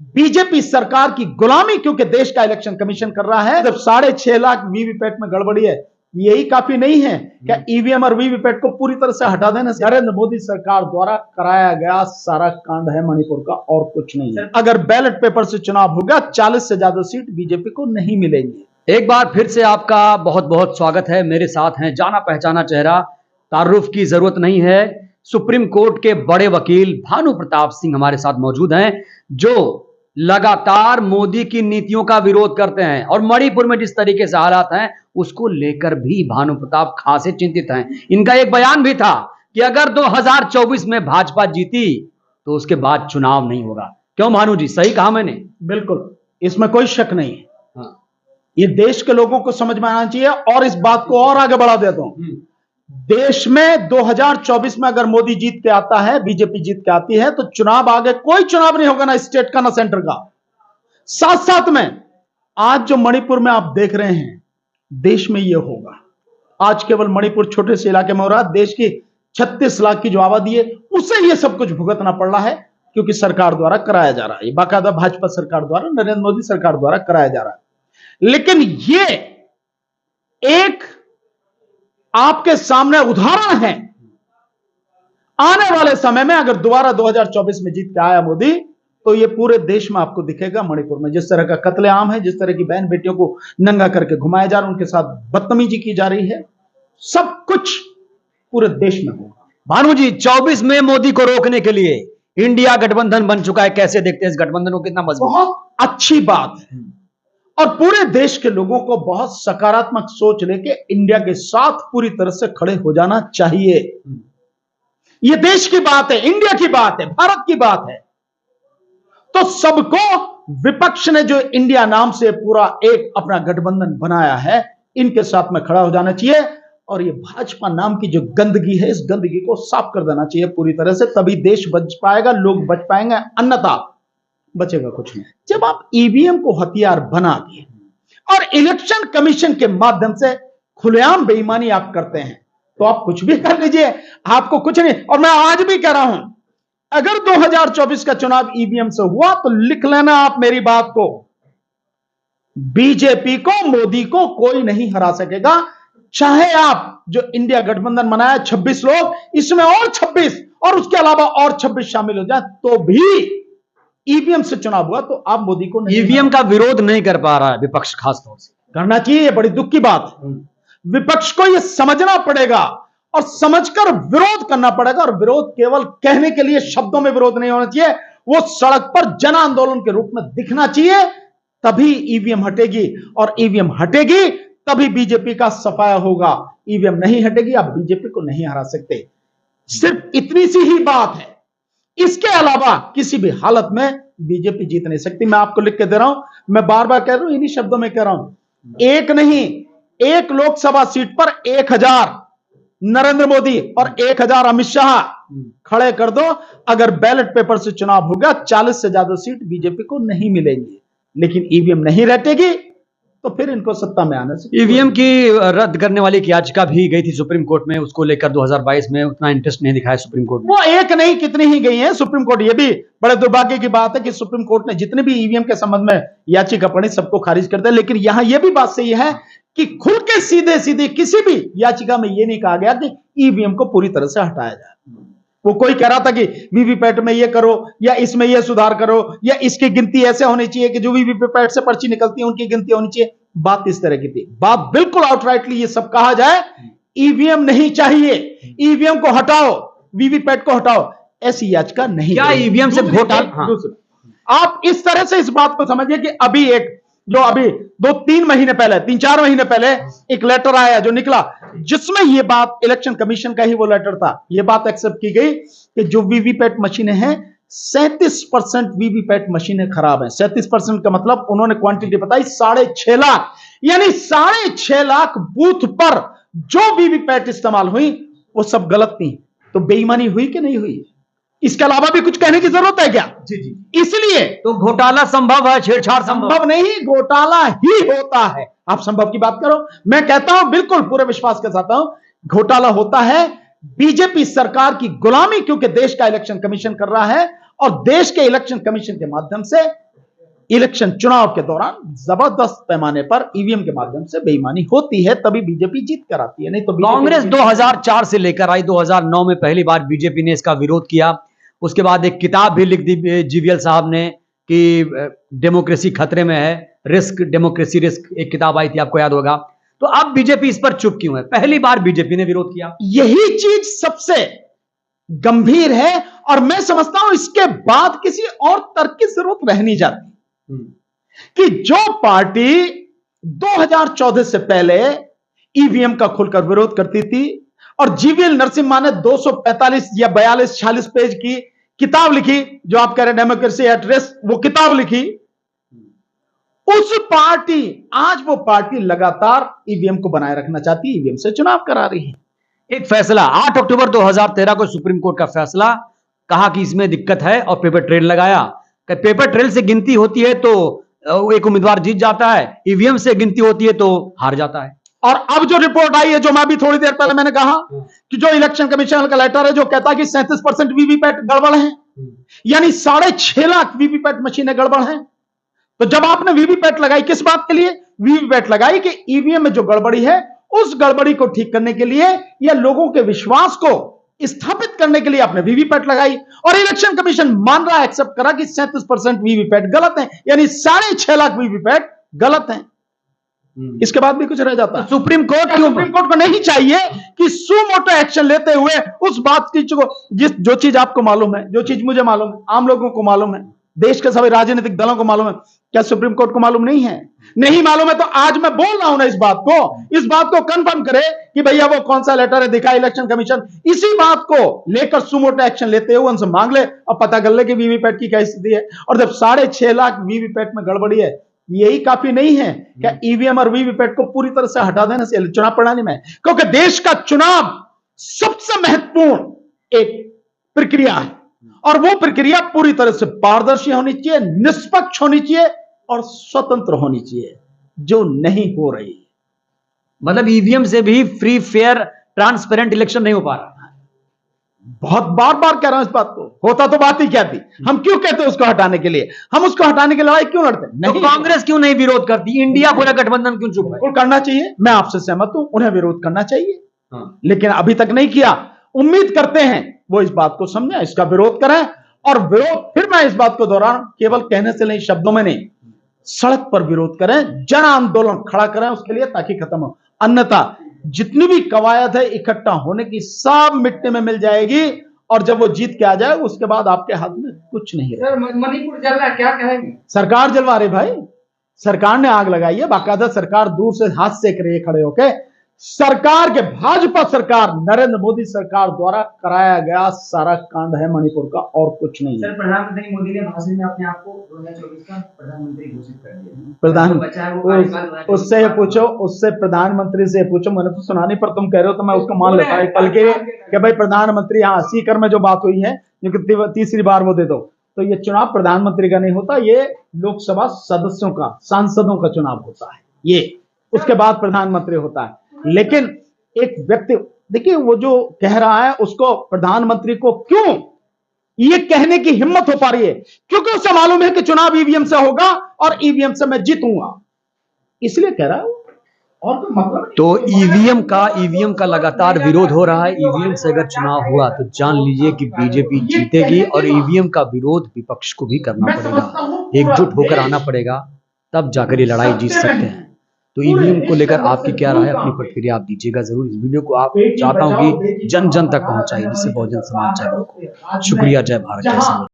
BJP सरकार की गुलामी क्योंकि देश का इलेक्शन कमीशन कर रहा है। जब 6.5 लाख वीवीपैट में गड़बड़ी है, यही काफी नहीं है क्या ईवीएम और वीवीपैट को पूरी तरह से हटा देना से नरेंद्र मोदी सरकार द्वारा कराया गया सारा कांड है मणिपुर का, और कुछ नहीं है। अगर बैलेट पेपर से चुनाव होगा 40 से ज्यादा सीट बीजेपी को नहीं मिलेंगी। एक बार फिर से आपका बहुत बहुत स्वागत है। मेरे साथ हैं जाना पहचाना चेहरा, तारुफ की जरूरत नहीं है, सुप्रीम कोर्ट के बड़े वकील भानु प्रताप सिंह हमारे साथ मौजूद हैं, जो लगातार मोदी की नीतियों का विरोध करते हैं और मणिपुर में जिस तरीके से हालात हैं उसको लेकर भी भानु प्रताप खासे चिंतित हैं। इनका एक बयान भी था कि अगर 2024 में भाजपा जीती तो उसके बाद चुनाव नहीं होगा। क्यों भानु जी, सही कहा मैंने? बिल्कुल, इसमें कोई शक नहीं है। ये देश के लोगों को समझ में आना चाहिए। और इस बात को और आगे बढ़ा देता हूं, देश में 2024 में अगर मोदी जीत के आता है, बीजेपी जीत के आती है, तो चुनाव आगे कोई चुनाव नहीं होगा, ना स्टेट का ना सेंटर का। साथ साथ में आज जो मणिपुर में आप देख रहे हैं, देश में यह होगा। आज केवल मणिपुर छोटे से इलाके में हो रहा है। देश की 36 लाख की जो आबादी है उसे यह सब कुछ भुगतना पड़ रहा है, क्योंकि सरकार द्वारा कराया जा रहा है। बाकायदा भाजपा सरकार द्वारा, नरेंद्र मोदी सरकार द्वारा कराया जा रहा है। लेकिन ये एक आपके सामने उदाहरण है। आने वाले समय में अगर दोबारा 2024 में जीत के आया मोदी, तो ये पूरे देश में आपको दिखेगा मणिपुर में जिस तरह का कत्लेआम है, जिस तरह की बहन बेटियों को नंगा करके घुमाया जा रहा है, उनके साथ बदतमीजी की जा रही है, सब कुछ पूरे देश में होगा। भानु जी, 24 में मोदी को रोकने के लिए इंडिया गठबंधन बन चुका है। कैसे देखते हैं इस गठबंधन को? कितना मजबूत? बहुत अच्छी बात है और पूरे देश के लोगों को बहुत सकारात्मक सोच लेके इंडिया के साथ पूरी तरह से खड़े हो जाना चाहिए। यह देश की बात है, इंडिया की बात है, भारत की बात है। तो सबको, विपक्ष ने जो इंडिया नाम से पूरा एक अपना गठबंधन बनाया है, इनके साथ में खड़ा हो जाना चाहिए। और ये भाजपा नाम की जो गंदगी है, इस गंदगी को साफ कर देना चाहिए पूरी तरह से, तभी देश बच पाएगा, लोग बच पाएंगे, अन्यथा बचेगा कुछ नहीं। जब आप ईवीएम को हथियार बना दिए और इलेक्शन कमीशन के माध्यम से खुलेआम बेईमानी आप करते हैं, तो आप कुछ भी कर लीजिए, आपको कुछ नहीं। और मैं आज भी कह रहा हूं, अगर 2024 का चुनाव ईवीएम से हुआ तो लिख लेना आप मेरी बात को, बीजेपी को, मोदी को कोई नहीं हरा सकेगा। चाहे आप जो इंडिया गठबंधन बनाया 26 लोग, इसमें और 26 और उसके अलावा और 26 शामिल हो जाए, तो भी ईवीएम से चुनाव हुआ तो आप मोदी को नहीं, ईवीएम का विरोध नहीं कर पा रहा है विपक्ष, खास तौर से करना चाहिए। ये बड़ी दुख की बात है। विपक्ष को यह समझना पड़ेगा और समझकर विरोध करना पड़ेगा। और विरोध केवल कहने के लिए, शब्दों में विरोध नहीं होना चाहिए, वो सड़क पर जन आंदोलन के रूप में दिखना चाहिए। तभी ईवीएम हटेगी, और ईवीएम हटेगी तभी बीजेपी का सफाया होगा। ईवीएम नहीं हटेगी, आप बीजेपी को नहीं हरा सकते। सिर्फ इतनी सी ही बात है, इसके अलावा किसी भी हालत में बीजेपी जीत नहीं सकती। मैं आपको लिख के दे रहा हूं, मैं बार बार कह रहा हूं, इन्हीं शब्दों में कह रहा हूं, एक नहीं, एक लोकसभा सीट पर 1000 नरेंद्र मोदी और 1000 अमित शाह खड़े कर दो। अगर बैलेट पेपर से चुनाव होगा 40 से ज्यादा सीट बीजेपी को नहीं मिलेंगी। लेकिन ईवीएम नहीं रटेगी तो फिर इनको सत्ता में आने से, ईवीएम की रद्द करने वाली एक याचिका भी गई थी सुप्रीम कोर्ट में, उसको लेकर 2022 में उतना इंटरेस्ट नहीं दिखाया सुप्रीम कोर्ट ने। वो एक नहीं, कितनी ही गई है सुप्रीम कोर्ट। ये भी बड़े दुर्भाग्य की बात है कि सुप्रीम कोर्ट ने जितने भी ईवीएम के संबंध में याचिका पड़ी सबको खारिज कर दिया। लेकिन यहां यह भी बात सही है कि खुल के सीधे सीधे किसी भी याचिका में यह नहीं कहा गया कि ईवीएम को पूरी तरह से हटाया जाए। वो कोई कह रहा था कि वीवीपैट में ये करो, या इसमें ये सुधार करो, या इसकी गिनती ऐसे होनी चाहिए कि जो वीवीपैट से पर्ची निकलती है उनकी गिनती होनी चाहिए। बात इस तरह की थी। बात बिल्कुल आउटराइटली ये सब कहा जाए, ईवीएम नहीं चाहिए, ईवीएम को हटाओ, वीवीपैट को हटाओ, ऐसी याचिका नहीं। क्या ईवीएम से घोटाला? आप इस तरह से इस बात को समझिए कि अभी 2-3 महीने पहले, 3-4 महीने पहले एक लेटर आया जो निकला, जिसमें यह बात, इलेक्शन कमीशन का ही वो लेटर था, यह बात एक्सेप्ट की गई कि जो वीवीपैट मशीनें हैं, 37% वीवीपैट मशीनें खराब हैं। 37% का मतलब उन्होंने क्वांटिटी बताई 6.5 लाख, यानी 6.5 लाख बूथ पर जो वीवीपैट इस्तेमाल हुई वो सब गलत थी। तो बेईमानी हुई कि नहीं हुई? इसके अलावा भी कुछ कहने की जरूरत है क्या? जी जी। इसलिए तो घोटाला संभव है, छेड़छाड़ संभव नहीं, घोटाला ही होता है। आप संभव की बात करो, मैं कहता हूं बिल्कुल पूरे विश्वास के साथ हूं, घोटाला होता है। बीजेपी सरकार की गुलामी क्योंकि देश का इलेक्शन कमीशन कर रहा है, और देश के इलेक्शन कमीशन के माध्यम से इलेक्शन चुनाव के दौरान जबरदस्त पैमाने पर ईवीएम के माध्यम से बेईमानी होती है, तभी बीजेपी जीत कर आती है, नहीं तो कांग्रेस 2004 से लेकर आई, 2009 में पहली बार बीजेपी ने इसका विरोध किया। उसके बाद एक किताब भी लिख दी जीवीएल साहब ने कि डेमोक्रेसी खतरे में है, रिस्क डेमोक्रेसी रिस्क, एक किताब आई थी, आपको याद होगा। तो अब बीजेपी इस पर चुप क्यों है? पहली बार बीजेपी ने विरोध किया। यही चीज सबसे गंभीर है और मैं समझता हूं इसके बाद किसी और तर्क की जरूरत रह नहीं जाती कि जो पार्टी 2014 से पहले ईवीएम का खुलकर विरोध करती थी और जीवीएल नरसिम्हा ने 245 या 42-46 पेज की किताब लिखी, जो आप कह रहे हैं डेमोक्रेसी एट रिस्क, वो किताब लिखी, उस पार्टी आज वो पार्टी लगातार ईवीएम को बनाए रखना चाहती है, ईवीएम से चुनाव करा रही है। एक फैसला 8 अक्टूबर 2013 को सुप्रीम कोर्ट का फैसला, कहा कि इसमें दिक्कत है और पेपर ट्रेल लगाया। पेपर ट्रेल से गिनती होती है तो एक उम्मीदवार जीत जाता है, ईवीएम से गिनती होती है तो हार जाता है। और अब जो रिपोर्ट आई है, जो मैं भी थोड़ी देर पहले मैंने कहा कि जो इलेक्शन कमीशन का लेटर है जो कहता है कि 37% वीवीपैट गड़बड़ है, यानी 6.5 लाख वीवीपैट मशीनें गड़बड़ हैं। तो जब आपने वीवीपैट लगाई किस बात के लिए? वीवीपैट लगाई कि ईवीएम में जो गड़बड़ी है उस गड़बड़ी को ठीक करने के लिए या लोगों के विश्वास को स्थापित करने के लिए आपने वीवीपैट लगाई, और इलेक्शन कमीशन मान रहा है, एक्सेप्ट करा कि 37% वीवीपैट गलत है, यानी 6.5 लाख वीवीपैट गलत है। इसके बाद भी कुछ रह जाता है। सुप्रीम कोर्ट को नहीं चाहिए कि सुमोटो एक्शन लेते हुए उस बात की जो चीज आपको मालूम है, जो चीज मुझे मालूम है, आम लोगों को मालूम है, देश के सभी राजनीतिक दलों को मालूम है, क्या सुप्रीम कोर्ट को मालूम नहीं है? नहीं मालूम है तो आज मैं बोल रहा हूं ना इस बात को कंफर्म करे कि भैया वो कौन सा लेटर है, दिखा इलेक्शन कमीशन, इसी बात को लेकर सुमोटो एक्शन लेते हुए उनसे मांग ले और पता कर ले कि वीवीपैट की क्या स्थिति है। और जब 6.5 लाख वीवीपैट में गड़बड़ी है, यही काफी नहीं है क्या ईवीएम और वीवीपैट को पूरी तरह से हटा देना चाहिए चुनाव प्रणाली में? क्योंकि देश का चुनाव सबसे महत्वपूर्ण एक प्रक्रिया है और वो प्रक्रिया पूरी तरह से पारदर्शी होनी चाहिए, निष्पक्ष होनी चाहिए और स्वतंत्र होनी चाहिए, जो नहीं हो रही। मतलब ईवीएम से भी फ्री फेयर ट्रांसपेरेंट इलेक्शन नहीं हो पा रहा। बहुत बार कह रहा हूं इस बात को, होता तो बात ही क्या थी? हम क्यों कहते उसको हटाने के लिए? हम उसको हटाने की लड़ाई क्यों लड़ते? नहीं, तो कांग्रेस क्यों नहीं विरोध करती? इंडिया पूरा गठबंधन क्यों चुप है? करना चाहिए, मैं आपसे सहमत हूं, उन्हें विरोध करना चाहिए, लेकिन अभी तक नहीं किया। उम्मीद करते हैं वो इस बात को समझें, इसका विरोध करें, और विरोध फिर मैं इस बात को दोहराऊं, केवल कहने से नहीं, शब्दों में नहीं, सड़क पर विरोध करें, जन आंदोलन खड़ा करें उसके लिए, ताकि खत्म हो। अन्यथा जितनी भी कवायद है इकट्ठा होने की, सब मिट्टी में मिल जाएगी, और जब वो जीत के आ जाए उसके बाद आपके हाथ में कुछ नहीं है। मणिपुर जल रहा है, क्या कहेंगे? सरकार जलवा रही भाई, सरकार ने आग लगाई है, बाकायदा सरकार दूर से हाथ सेक रही है खड़े होके। सरकार के, भाजपा सरकार, नरेंद्र मोदी सरकार द्वारा कराया गया सारा कांड है मणिपुर का, और कुछ नहीं है। प्रधानमंत्री मोदी ने भाषण में अपने आप को 2024 का प्रधानमंत्री घोषित कर दिया। उससे प्रधानमंत्री से पूछो, मैंने तो सुना नहीं, पर तुम कह रहे हो तो मैं उसको मान लेता हूं कल के कि भाई प्रधानमंत्री, हाँ सीकर में जो बात हुई है, जो तीसरी बार वो दे दो, तो ये चुनाव प्रधानमंत्री का नहीं होता, ये लोकसभा सदस्यों का, सांसदों का चुनाव होता है, ये उसके बाद प्रधानमंत्री होता है। लेकिन एक व्यक्ति, देखिए वो जो कह रहा है उसको, प्रधानमंत्री को क्यों ये कहने की हिम्मत हो पा रही है? क्योंकि उसे मालूम है कि चुनाव ईवीएम से होगा और ईवीएम से मैं जीतूंगा, इसलिए कह रहा है, और तो मतलब। तो ईवीएम का लगातार विरोध हो रहा है। ईवीएम से अगर चुनाव हुआ तो जान लीजिए कि बीजेपी जीतेगी, और ईवीएम का विरोध विपक्ष को भी करना पड़ेगा, एकजुट होकर आना पड़ेगा, तब जाकर ये लड़ाई जीत सकते हैं। तो ईवीएम को लेकर आपकी क्या राय है? अपनी प्रतिक्रिया आप दीजिएगा जरूर। इस वीडियो को आप चाहता हूं कि जन जन तक पहुंचाइए, जिससे बहुजन समाज जागरूक हो। शुक्रिया। जय भारत, जय संविधान।